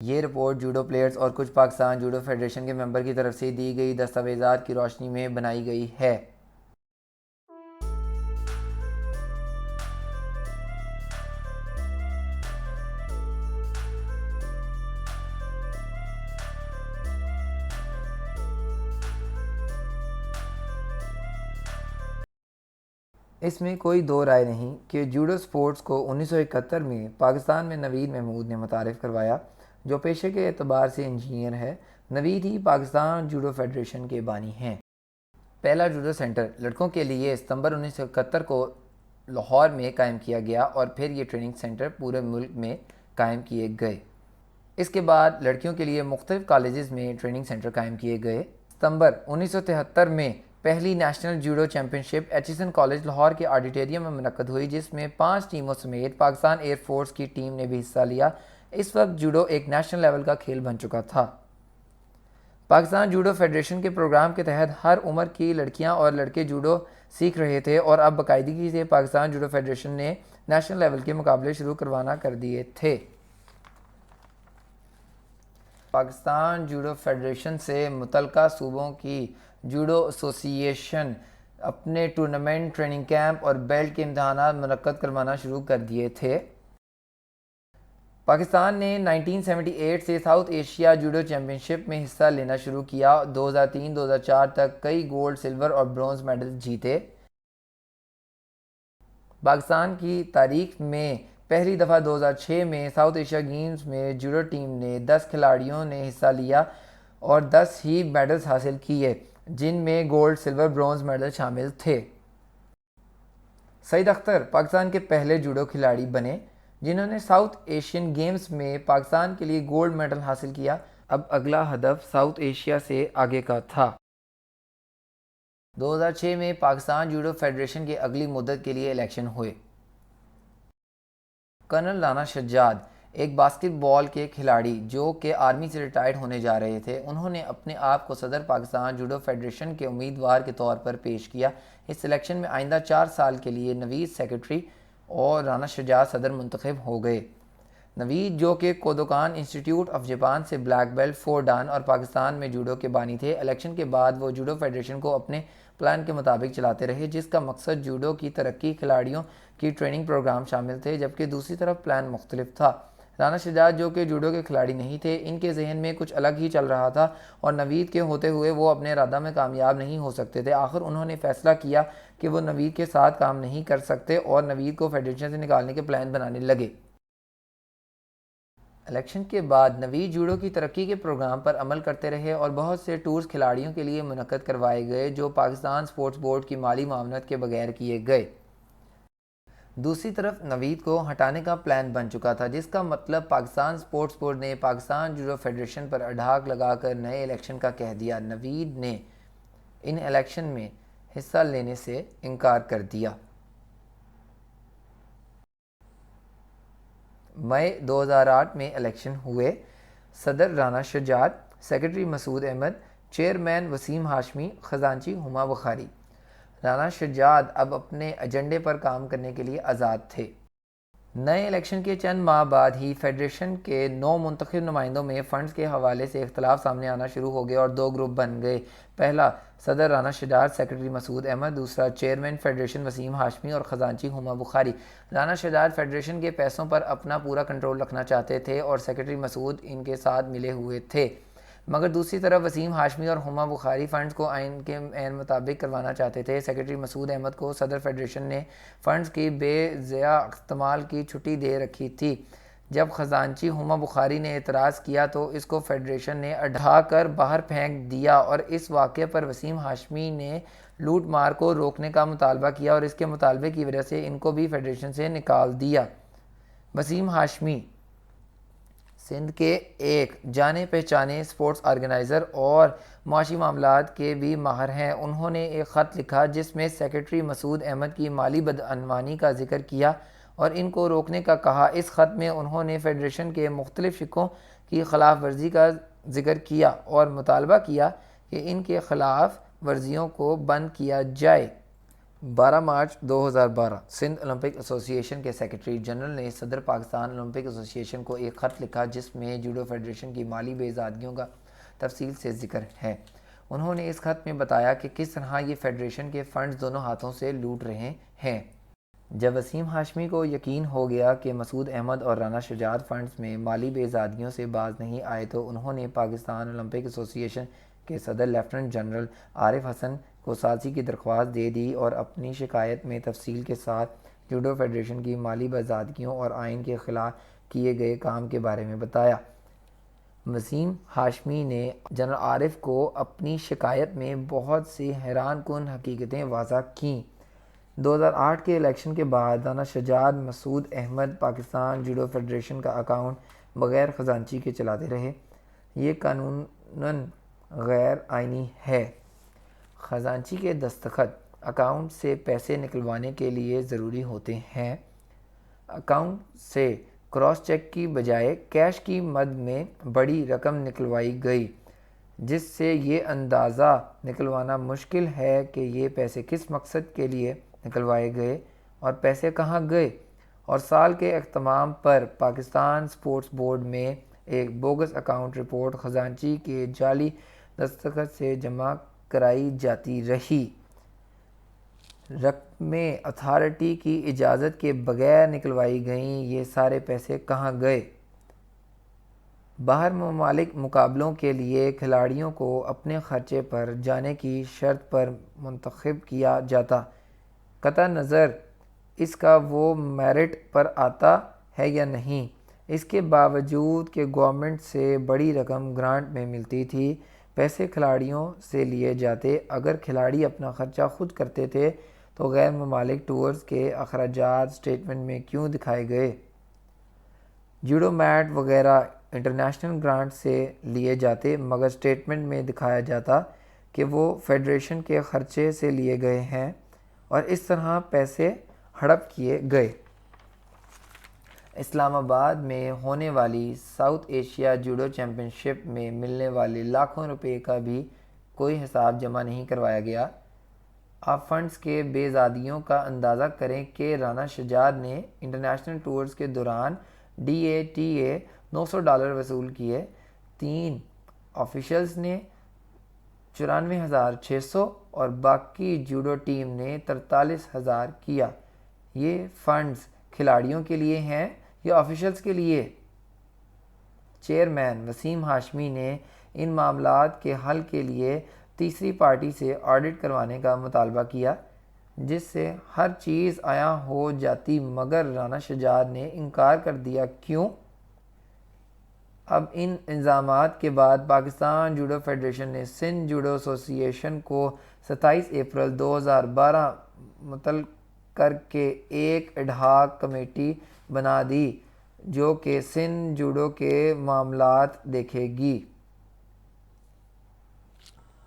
یہ report judo players اور کچھ پاکستان جوڈو فیڈریشن کے ممبر کی طرف سے دی گئی دستاویزات کی روشنی میں بنائی گئی ہے۔ اس میں کوئی دو رائے نہیں کہ جوڈو سپورٹس کو 1971 میں پاکستان میں نوید محمود نے متعارف کروایا، جو پیشے کے اعتبار سے انجینئر ہے۔ نوید ہی پاکستان جوڈو فیڈریشن کے بانی ہیں۔ پہلا جوڈو سینٹر لڑکوں کے لیے ستمبر 1971 کو لاہور میں قائم کیا گیا اور پھر یہ ٹریننگ سینٹر پورے ملک میں قائم کیے گئے۔ اس کے بعد لڑکیوں کے لیے مختلف کالجز میں ٹریننگ سینٹر قائم کیے گئے۔ ستمبر 1973 میں پہلی نیشنل جوڈو چیمپئن شپ ایچیسن کالج لاہور کے آڈیٹوریم میں منعقد ہوئی، جس میں 5 ٹیموں سمیت پاکستان ایئر فورس کی ٹیم نے بھی حصہ لیا۔ اس وقت جوڈو ایک نیشنل لیول کا کھیل بن چکا تھا۔ پاکستان جوڈو فیڈریشن کے پروگرام کے تحت ہر عمر کی لڑکیاں اور لڑکے جوڈو سیکھ رہے تھے، اور اب باقاعدگی سے پاکستان جوڈو فیڈریشن نے نیشنل لیول کے مقابلے شروع کروانا کر دیے تھے۔ پاکستان جوڈو فیڈریشن سے متعلقہ صوبوں کی جوڈو ایسوسی ایشن اپنے ٹورنامنٹ، ٹریننگ کیمپ اور بیلٹ کے امتحانات منعقد کروانا شروع کر دیے تھے۔ پاکستان نے 1978 سے ساؤتھ ایشیا جوڈو چیمپئن شپ میں حصہ لینا شروع کیا۔ 2003-2004 تک کئی گولڈ، سلور اور برونز میڈل جیتے۔ پاکستان کی تاریخ میں پہلی دفعہ 2006 میں ساؤتھ ایشیا گیمز میں جوڈو ٹیم نے 10 کھلاڑیوں نے حصہ لیا اور 10 ہی میڈلز حاصل کیے، جن میں گولڈ، سلور، برونز میڈل شامل تھے۔ سعید اختر پاکستان کے پہلے جوڈو کھلاڑی بنے جنہوں نے ساؤتھ ایشین گیمز میں پاکستان کے لیے گولڈ میڈل حاصل کیا۔ اب اگلا ہدف ساؤتھ ایشیا سے آگے کا تھا۔ 2006 میں پاکستان جوڈو فیڈریشن کے اگلی مدت کے لیے الیکشن ہوئے۔ کرنل رانا شجاعت، ایک باسکٹ بال کے کھلاڑی جو کہ آرمی سے ریٹائرڈ ہونے جا رہے تھے، انہوں نے اپنے آپ کو صدر پاکستان جوڈو فیڈریشن کے امیدوار کے طور پر پیش کیا۔ اس الیکشن میں آئندہ 4 سال کے لیے نوید سیکرٹری اور رانا شجاعت صدر منتخب ہو گئے۔ نوید، جو کہ کودوکان انسٹی ٹیوٹ آف جاپان سے بلیک بیلٹ 4 ڈان اور پاکستان میں جوڈو کے بانی تھے، الیکشن کے بعد وہ جوڈو فیڈریشن کو اپنے پلان کے مطابق چلاتے رہے، جس کا مقصد جوڈو کی ترقی، کھلاڑیوں کی ٹریننگ پروگرام شامل تھے، جبکہ دوسری طرف پلان مختلف تھا۔ رانا شجاعت، جو کہ جوڈو کے کھلاڑی نہیں تھے، ان کے ذہن میں کچھ الگ ہی چل رہا تھا اور نوید کے ہوتے ہوئے وہ اپنے ارادہ میں کامیاب نہیں ہو سکتے تھے۔ آخر انہوں نے فیصلہ کیا کہ وہ نوید کے ساتھ کام نہیں کر سکتے اور نوید کو فیڈریشن سے نکالنے کے پلان بنانے لگے۔ الیکشن کے بعد نوید جوڈو کی ترقی کے پروگرام پر عمل کرتے رہے اور بہت سے ٹورز کھلاڑیوں کے لیے منعقد کروائے گئے، جو پاکستان سپورٹس بورڈ کی مالی معاونت کے بغیر کیے گئے۔ دوسری طرف نوید کو ہٹانے کا پلان بن چکا تھا، جس کا مطلب پاکستان سپورٹس بورڈ نے پاکستان جوڈو فیڈریشن پر اڑھاک لگا کر نئے الیکشن کا کہہ دیا۔ نوید نے ان الیکشن میں حصہ لینے سے انکار کر دیا۔ مئی 2008 میں الیکشن ہوئے۔ صدر رانا شجاعت، سیکرٹری مسعود احمد، چیئرمین وسیم ہاشمی، خزانچی ہما بخاری۔ رانا شجاعت اب اپنے ایجنڈے پر کام کرنے کے لیے آزاد تھے۔ نئے الیکشن کے چند ماہ بعد ہی فیڈریشن کے 9 منتخب نمائندوں میں فنڈز کے حوالے سے اختلاف سامنے آنا شروع ہو گئے اور 2 گروپ بن گئے۔ پہلا صدر رانا شجاعت، سیکرٹری مسعود احمد، دوسرا چیئرمین فیڈریشن وسیم ہاشمی اور خزانچی ہما بخاری۔ رانا شجاعت فیڈریشن کے پیسوں پر اپنا پورا کنٹرول رکھنا چاہتے تھے اور سیکرٹری مسعود ان کے ساتھ ملے ہوئے تھے، مگر دوسری طرف وسیم ہاشمی اور ہما بخاری فنڈز کو آئین کے عین مطابق کروانا چاہتے تھے۔ سیکرٹری مسعود احمد کو صدر فیڈریشن نے فنڈز کی بے ضیاع استعمال کی چھٹی دے رکھی تھی۔ جب خزانچی ہما بخاری نے اعتراض کیا تو اس کو فیڈریشن نے اڑھا کر باہر پھینک دیا اور اس واقعے پر وسیم ہاشمی نے لوٹ مار کو روکنے کا مطالبہ کیا اور اس کے مطالبے کی وجہ سے ان کو بھی فیڈریشن سے نکال دیا۔ وسیم ہاشمی سندھ کے ایک جانے پہچانے سپورٹس آرگنائزر اور معاشی معاملات کے بھی ماہر ہیں۔ انہوں نے ایک خط لکھا جس میں سیکرٹری مسعود احمد کی مالی بدعنوانی کا ذکر کیا اور ان کو روکنے کا کہا۔ اس خط میں انہوں نے فیڈریشن کے مختلف شقوں کی خلاف ورزی کا ذکر کیا اور مطالبہ کیا کہ ان کے خلاف ورزیوں کو بند کیا جائے۔ 12 مارچ 2012 سندھ اولمپک ایسوسی ایشن کے سیکرٹری جنرل نے صدر پاکستان اولمپک ایسوسی ایشن کو ایک خط لکھا جس میں جوڈو فیڈریشن کی مالی بے زادگیوں کا تفصیل سے ذکر ہے۔ انہوں نے اس خط میں بتایا کہ کس طرح یہ فیڈریشن کے فنڈز دونوں ہاتھوں سے لوٹ رہے ہیں۔ جب وسیم ہاشمی کو یقین ہو گیا کہ مسعود احمد اور رانا شجاعت فنڈز میں مالی بے زادگیوں سے باز نہیں آئے تو انہوں نے پاکستان اولمپک ایسوسی ایشن کے صدر لیفٹیننٹ جنرل عارف حسن کو ثالثی کی درخواست دے دی اور اپنی شکایت میں تفصیل کے ساتھ جوڈو فیڈریشن کی مالی بازادگیوں اور آئین کے خلاف کیے گئے کام کے بارے میں بتایا۔ وسیم ہاشمی نے جنرل عارف کو اپنی شکایت میں بہت سی حیران کن حقیقتیں واضح کیں۔ 2008 کے الیکشن کے بعد رانا شجاعت مسعود احمد پاکستان جوڈو فیڈریشن کا اکاؤنٹ بغیر خزانچی کے چلاتے رہے۔ یہ قانوناً غیر آئینی ہے۔ خزانچی کے دستخط اکاؤنٹ سے پیسے نکلوانے کے لیے ضروری ہوتے ہیں۔ اکاؤنٹ سے کراس چیک کی بجائے کیش کی مد میں بڑی رقم نکلوائی گئی، جس سے یہ اندازہ نکلوانا مشکل ہے کہ یہ پیسے کس مقصد کے لیے نکلوائے گئے اور پیسے کہاں گئے۔ اور سال کے اختتام پر پاکستان اسپورٹس بورڈ میں ایک بوگس اکاؤنٹ رپورٹ خزانچی کے جعلی دستخط سے جمع کرائی جاتی رہی۔ رقمیں اتھارٹی کی اجازت کے بغیر نکلوائی گئیں۔ یہ سارے پیسے کہاں گئے؟ باہر ممالک مقابلوں کے لیے کھلاڑیوں کو اپنے خرچے پر جانے کی شرط پر منتخب کیا جاتا، قطع نظر اس کا وہ میرٹ پر آتا ہے یا نہیں۔ اس کے باوجود کہ گورنمنٹ سے بڑی رقم گرانٹ میں ملتی تھی، پیسے کھلاڑیوں سے لیے جاتے۔ اگر کھلاڑی اپنا خرچہ خود کرتے تھے تو غیر ممالک ٹورز کے اخراجات اسٹیٹمنٹ میں کیوں دکھائے گئے؟ جوڈو میٹ وغیرہ انٹرنیشنل گرانٹ سے لیے جاتے مگر اسٹیٹمنٹ میں دکھایا جاتا کہ وہ فیڈریشن کے خرچے سے لیے گئے ہیں اور اس طرح پیسے ہڑپ کیے گئے۔ اسلام آباد میں ہونے والی ساؤتھ ایشیا جوڈو چیمپئن شپ میں ملنے والے لاکھوں روپے کا بھی کوئی حساب جمع نہیں کروایا گیا۔ آپ فنڈز کے بے زادگیوں کا اندازہ کریں کہ رانا شجاعت نے انٹرنیشنل ٹورز کے دوران DATA $900 وصول کیے، 3 آفیشلز نے 94,600 اور باقی جوڈو ٹیم نے 43,000 کیا۔ یہ فنڈز کھلاڑیوں کے لیے ہیں یا آفیشلز کے لیے؟ چیئرمین وسیم ہاشمی نے ان معاملات کے حل کے لیے تیسری پارٹی سے آڈٹ کروانے کا مطالبہ کیا، جس سے ہر چیز عیاں ہو جاتی مگر رانا شجاعت نے انکار کر دیا۔ کیوں؟ اب ان الزامات کے بعد پاکستان جوڈو فیڈریشن نے سندھ جوڈو ایسوسی ایشن کو 27 اپریل 2012 مطلع کر کے ایک ایڈہاک کمیٹی بنا دی جو کہ سندھ جوڈو کے معاملات دیکھے گی۔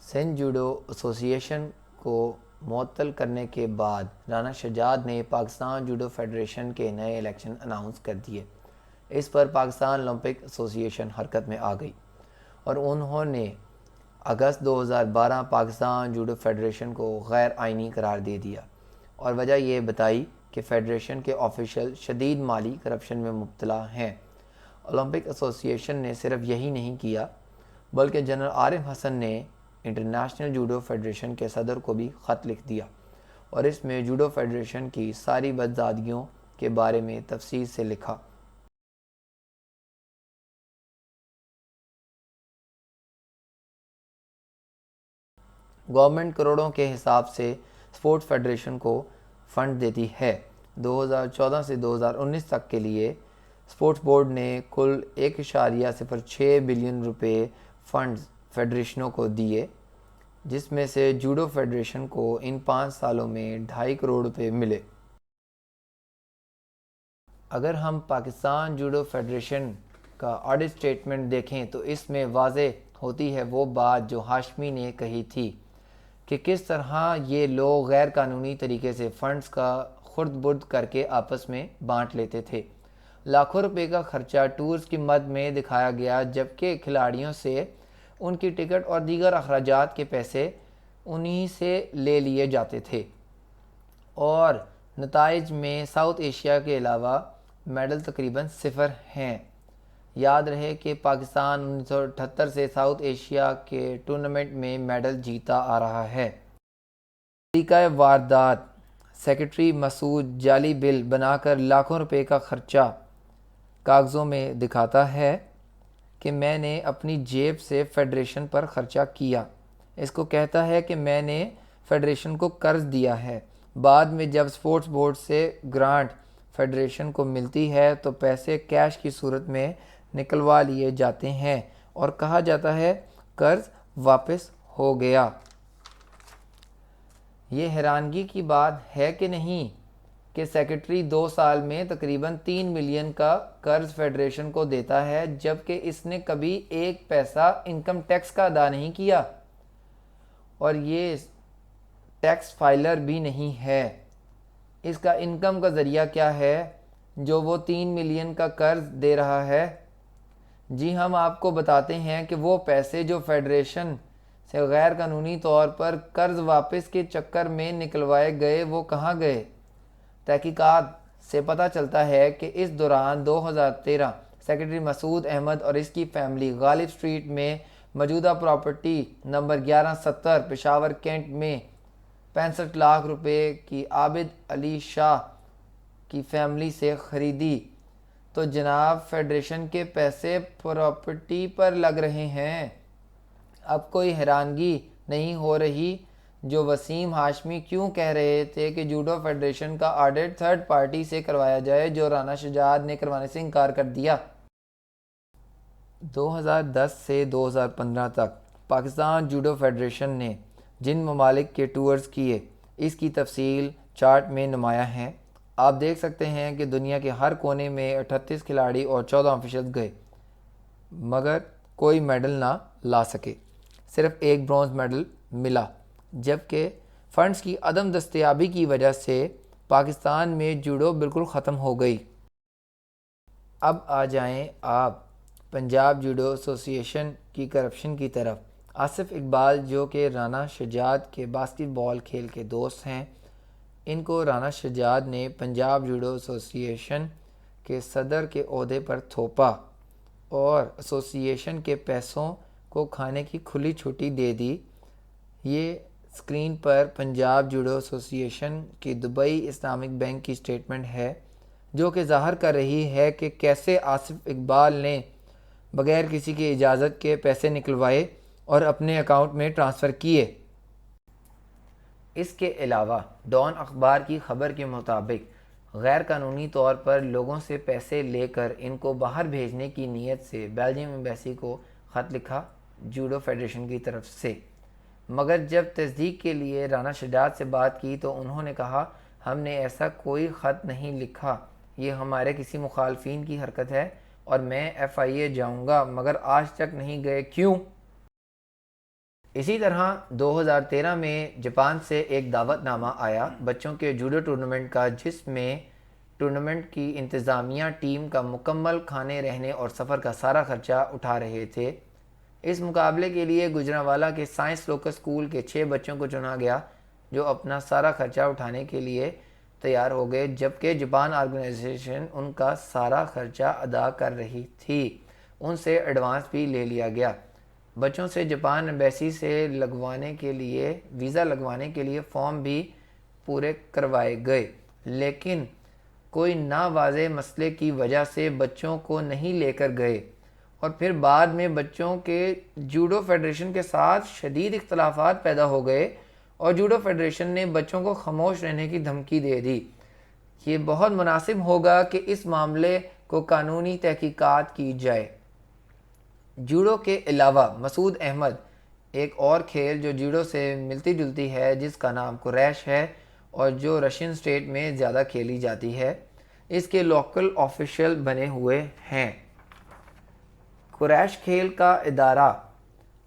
سندھ جوڈو ایسوسی ایشن کو معطل کرنے کے بعد رانا شجاعت نے پاکستان جوڈو فیڈریشن کے نئے الیکشن اناؤنس کر دیے۔ اس پر پاکستان اولمپک ایسوسی ایشن حرکت میں آ گئی اور انہوں نے اگست 2012 پاکستان جوڈو فیڈریشن کو غیر آئینی قرار دے دیا اور وجہ یہ بتائی کہ فیڈریشن کے آفیشل شدید مالی کرپشن میں مبتلا ہیں۔ اولمپک ایسوسی ایشن نے صرف یہی نہیں کیا بلکہ جنرل عارف حسن نے انٹرنیشنل جوڈو فیڈریشن کے صدر کو بھی خط لکھ دیا اور اس میں جوڈو فیڈریشن کی ساری بدزادگیوں کے بارے میں تفصیل سے لکھا۔ گورنمنٹ کروڑوں کے حساب سے اسپورٹس فیڈریشن کو فنڈ دیتی ہے۔ 2014 سے 2019 تک کے لیے اسپورٹس بورڈ نے کل 1.06 بلین روپے فنڈز فیڈریشنوں کو دیے، جس میں سے جوڈو فیڈریشن کو ان 5 سالوں میں 2.5 کروڑ روپے ملے۔ اگر ہم پاکستان جوڈو فیڈریشن کا آڈٹ اسٹیٹمنٹ دیکھیں تو اس میں واضح ہوتی ہے وہ بات جو ہاشمی نے کہی تھی کہ کس طرح یہ لوگ غیر قانونی طریقے سے فنڈز کا خرد برد کر کے آپس میں بانٹ لیتے تھے۔ لاکھوں روپے کا خرچہ ٹورز کی مد میں دکھایا گیا جبکہ کھلاڑیوں سے ان کی ٹکٹ اور دیگر اخراجات کے پیسے انہی سے لے لیے جاتے تھے۔ اور نتائج میں ساؤتھ ایشیا کے علاوہ میڈل تقریباً 0 ہیں۔ یاد رہے کہ پاکستان 1978 سے ساؤتھ ایشیا کے ٹورنامنٹ میں میڈل جیتا آ رہا ہے۔ طریقہ واردات: سیکرٹری مسعود جعلی بل بنا کر لاکھوں روپے کا خرچہ کاغذوں میں دکھاتا ہے کہ میں نے اپنی جیب سے فیڈریشن پر خرچہ کیا۔ اس کو کہتا ہے کہ میں نے فیڈریشن کو قرض دیا ہے۔ بعد میں جب اسپورٹس بورڈ سے گرانٹ فیڈریشن کو ملتی ہے تو پیسے کیش کی صورت میں نکلوا لیے جاتے ہیں اور کہا جاتا ہے قرض واپس ہو گیا۔ یہ حیرانگی کی بات ہے کہ نہیں کہ سیکرٹری 2 سال میں تقریباً 3 ملین کا قرض فیڈریشن کو دیتا ہے، جبکہ اس نے کبھی 1 پیسہ انکم ٹیکس کا ادا نہیں کیا اور یہ ٹیکس فائلر بھی نہیں ہے۔ اس کا انکم کا ذریعہ کیا ہے جو وہ 3 ملین کا قرض دے رہا ہے؟ جی ہم آپ کو بتاتے ہیں کہ وہ پیسے جو فیڈریشن سے غیر قانونی طور پر قرض واپس کے چکر میں نکلوائے گئے وہ کہاں گئے؟ تحقیقات سے پتہ چلتا ہے کہ اس دوران 2013 سیکرٹری مسعود احمد اور اس کی فیملی غالب اسٹریٹ میں موجودہ پراپرٹی نمبر 1170 پشاور کینٹ میں 65 لاکھ روپے کی عابد علی شاہ کی فیملی سے خریدی، تو جناب فیڈریشن کے پیسے پراپرٹی پر لگ رہے ہیں۔ اب کوئی حیرانگی نہیں ہو رہی جو وسیم ہاشمی کیوں کہہ رہے تھے کہ جوڈو فیڈریشن کا آڈٹ تھرڈ پارٹی سے کروایا جائے، جو رانا شجاعت نے کروانے سے انکار کر دیا۔ 2010 سے 2015 تک پاکستان جوڈو فیڈریشن نے جن ممالک کے ٹورز کیے اس کی تفصیل چارٹ میں نمایاں ہے۔ آپ دیکھ سکتے ہیں کہ دنیا کے ہر کونے میں 38 کھلاڑی اور 14 آفیشلز گئے مگر کوئی میڈل نہ لا سکے، صرف ایک برونز میڈل ملا، جبکہ فنڈز کی عدم دستیابی کی وجہ سے پاکستان میں جوڈو بالکل ختم ہو گئی۔ اب آ جائیں آپ پنجاب جوڈو ایسوسی ایشن کی کرپشن کی طرف۔ آصف اقبال جو کہ رانا شجاعت کے باسکٹ بال کھیل کے دوست ہیں، ان کو رانا شجاعت نے پنجاب جوڈو ایسوسی ایشن کے صدر کے عہدے پر تھوپا اور ایسوسی ایشن کے پیسوں کو کھانے کی کھلی چھٹی دے دی۔ یہ اسکرین پر پنجاب جوڈو ایسوسی ایشن کی دبئی اسلامک بینک کی سٹیٹمنٹ ہے، جو کہ ظاہر کر رہی ہے کہ کیسے آصف اقبال نے بغیر کسی کی اجازت کے پیسے نکلوائے اور اپنے اکاؤنٹ میں ٹرانسفر کیے۔ اس کے علاوہ ڈان اخبار کی خبر کے مطابق غیر قانونی طور پر لوگوں سے پیسے لے کر ان کو باہر بھیجنے کی نیت سے بیلجیم ایمبیسی کو خط لکھا جوڈو فیڈریشن کی طرف سے، مگر جب تصدیق کے لیے رانا شجاعت سے بات کی تو انہوں نے کہا ہم نے ایسا کوئی خط نہیں لکھا، یہ ہمارے کسی مخالفین کی حرکت ہے اور میں FIA جاؤں گا، مگر آج تک نہیں گئے، کیوں؟ اسی طرح 2013 میں جاپان سے ایک دعوت نامہ آیا بچوں کے جوڈو ٹورنامنٹ کا، جس میں ٹورنامنٹ کی انتظامیہ ٹیم کا مکمل کھانے رہنے اور سفر کا سارا خرچہ اٹھا رہے تھے۔ اس مقابلے کے لیے گجرانوالہ کے سائنس لوکس اسکول کے 6 بچوں کو چنا گیا جو اپنا سارا خرچہ اٹھانے کے لیے تیار ہو گئے، جبکہ جاپان آرگنائزیشن ان کا سارا خرچہ ادا کر رہی تھی۔ ان سے ایڈوانس بھی لے لیا گیا۔ بچوں سے جاپان ایمبیسی سے ویزا لگوانے کے لیے فارم بھی پورے کروائے گئے، لیکن کوئی ناواضح مسئلے کی وجہ سے بچوں کو نہیں لے کر گئے اور پھر بعد میں بچوں کے جوڈو فیڈریشن کے ساتھ شدید اختلافات پیدا ہو گئے اور جوڈو فیڈریشن نے بچوں کو خاموش رہنے کی دھمکی دے دی۔ یہ بہت مناسب ہوگا کہ اس معاملے کو قانونی تحقیقات کی جائے۔ جوڈو کے علاوہ مسعود احمد ایک اور کھیل جو جوڈو سے ملتی جلتی ہے جس کا نام قریش ہے اور جو رشین اسٹیٹ میں زیادہ کھیلی جاتی ہے، اس کے لوکل آفیشل بنے ہوئے ہیں۔ قریش کھیل کا ادارہ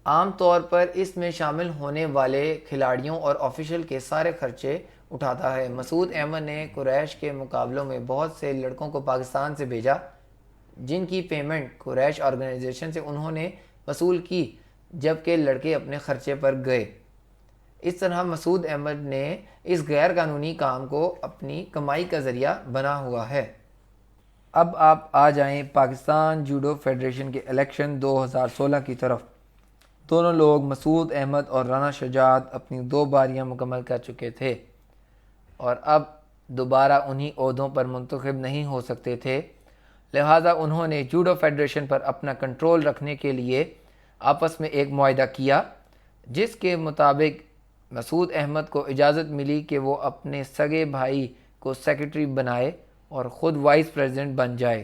عام طور پر اس میں شامل ہونے والے کھلاڑیوں اور آفیشل کے سارے خرچے اٹھاتا ہے۔ مسعود احمد نے قریش کے مقابلوں میں بہت سے لڑکوں کو پاکستان سے بھیجا، جن کی پیمنٹ قریش آرگنائزیشن سے انہوں نے وصول کی، جبکہ لڑکے اپنے خرچے پر گئے۔ اس طرح مسعود احمد نے اس غیر قانونی کام کو اپنی کمائی کا ذریعہ بنا ہوا ہے۔ اب آپ آ جائیں پاکستان جوڈو فیڈریشن کے الیکشن 2016 کی طرف۔ دونوں لوگ مسعود احمد اور رانا شجاعت اپنی 2 باریاں مکمل کر چکے تھے اور اب دوبارہ انہی عہدوں پر منتخب نہیں ہو سکتے تھے، لہٰذا انہوں نے جوڈو فیڈریشن پر اپنا کنٹرول رکھنے کے لیے آپس میں ایک معاہدہ کیا، جس کے مطابق مسعود احمد کو اجازت ملی کہ وہ اپنے سگے بھائی کو سیکرٹری بنائے اور خود وائس پریزیڈنٹ بن جائے،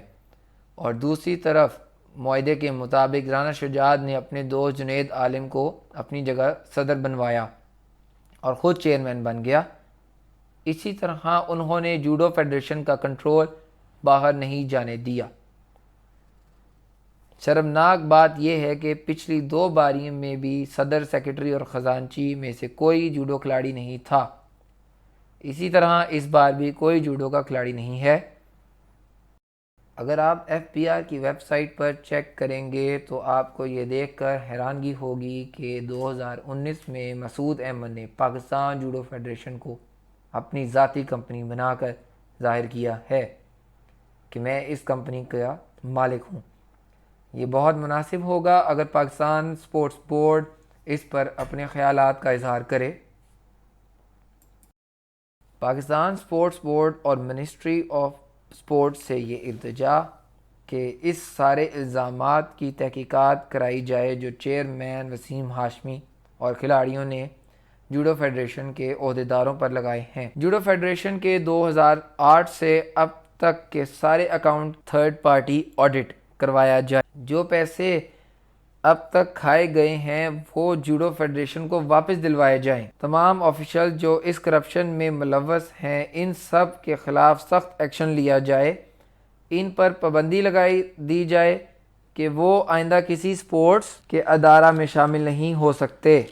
اور دوسری طرف معاہدے کے مطابق رانا شجاعت نے اپنے دوست جنید عالم کو اپنی جگہ صدر بنوایا اور خود چیئرمین بن گیا۔ اسی طرح انہوں نے جوڈو فیڈریشن کا کنٹرول باہر نہیں جانے دیا۔ شرمناک بات یہ ہے کہ پچھلی 2 باریوں میں بھی صدر، سیکرٹری اور خزانچی میں سے کوئی جوڈو کھلاڑی نہیں تھا۔ اسی طرح اس بار بھی کوئی جوڈو کا کھلاڑی نہیں ہے۔ اگر آپ FPR کی ویب سائٹ پر چیک کریں گے تو آپ کو یہ دیکھ کر حیرانگی ہوگی کہ 2019 میں مسعود احمد نے پاکستان جوڈو فیڈریشن کو اپنی ذاتی کمپنی بنا کر ظاہر کیا ہے کہ میں اس کمپنی کا مالک ہوں۔ یہ بہت مناسب ہوگا اگر پاکستان سپورٹس بورڈ اس پر اپنے خیالات کا اظہار کرے۔ پاکستان سپورٹس بورڈ اور منسٹری آف سپورٹ سے یہ التجا کہ اس سارے الزامات کی تحقیقات کرائی جائے جو چیئرمین وسیم ہاشمی اور کھلاڑیوں نے جوڈو فیڈریشن کے عہدیداروں پر لگائے ہیں۔ جوڈو فیڈریشن کے 2008 سے اب تک کے سارے اکاؤنٹ تھرڈ پارٹی آڈٹ کروایا جائے۔ جو پیسے اب تک کھائے گئے ہیں وہ جوڈو فیڈریشن کو واپس دلوائے جائیں۔ تمام آفیشل جو اس کرپشن میں ملوث ہیں ان سب کے خلاف سخت ایکشن لیا جائے۔ ان پر پابندی لگائی دی جائے کہ وہ آئندہ کسی سپورٹس کے ادارہ میں شامل نہیں ہو سکتے۔